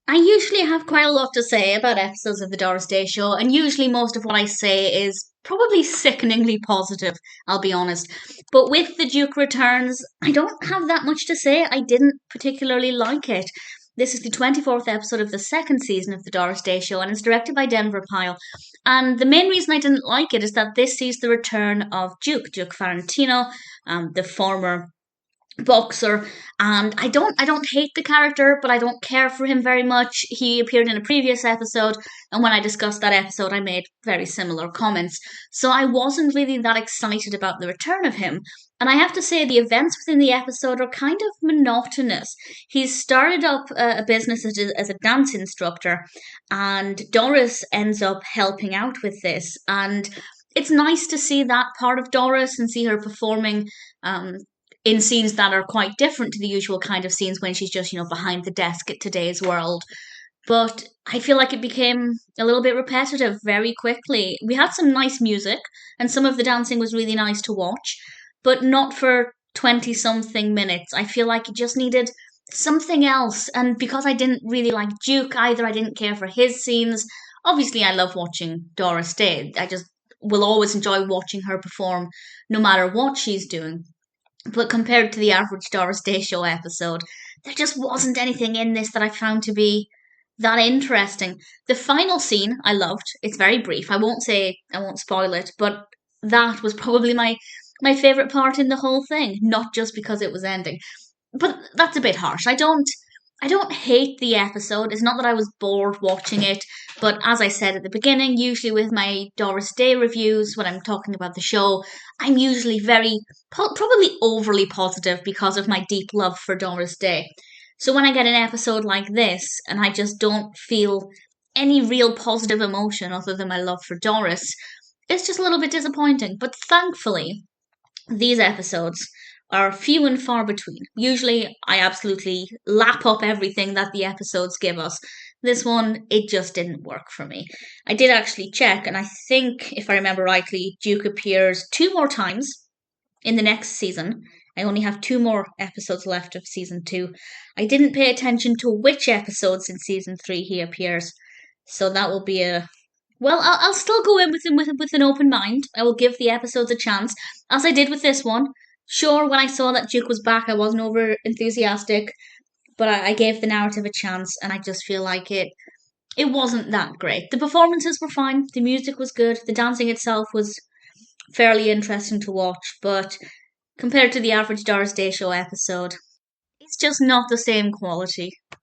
I usually have quite a lot to say about episodes of the Doris Day Show, and usually most of what I say is probably sickeningly positive, I'll be honest. But with The Duke Returns, I don't have that much to say. I didn't particularly like it. This is the 24th episode of the second season of the Doris Day Show, and it's directed by Denver Pyle. And the main reason I didn't like it is that this sees the return of Duke Farentino, the former boxer, and I don't hate the character, but I don't care for him very much. He appeared in a previous episode, and when I discussed that episode I made very similar comments, so I wasn't really that excited about the return of him. And I have to say, the events within the episode are kind of monotonous. He's started up a business as a dance instructor, and Doris ends up helping out with this. And it's nice to see that part of Doris and see her performing in scenes that are quite different to the usual kind of scenes when she's just, behind the desk at Today's World. But I feel like it became a little bit repetitive very quickly. We had some nice music, and some of the dancing was really nice to watch, but not for 20 something minutes. I feel like it just needed something else. And because I didn't really like Duke either, I didn't care for his scenes. Obviously, I love watching Doris Day. I just will always enjoy watching her perform no matter what she's doing. But compared to the average Doris Day Show episode, there just wasn't anything in this that I found to be that interesting. The final scene I loved. It's very brief. I won't spoil it, but that was probably my favorite part in the whole thing, not just because it was ending. But that's a bit harsh. I don't hate the episode. It's not that I was bored watching it, but as I said at the beginning, usually with my Doris Day reviews, when I'm talking about the show, I'm usually very, probably overly positive because of my deep love for Doris Day. So when I get an episode like this, and I just don't feel any real positive emotion other than my love for Doris, it's just a little bit disappointing. But thankfully, these episodes are few and far between. Usually, I absolutely lap up everything that the episodes give us. This one, it just didn't work for me. I did actually check, and I think, if I remember rightly, Duke appears two more times in the next season. I only have two more episodes left of season two. I didn't pay attention to which episodes in season three he appears, so that will be a well, I'll still go in with him with an open mind. I will give the episodes a chance, as I did with this one. Sure, when I saw that Duke was back, I wasn't over enthusiastic, but I gave the narrative a chance, and I just feel like it wasn't that great. The performances were fine, the music was good, the dancing itself was fairly interesting to watch, but compared to the average Doris Day Show episode, it's just not the same quality.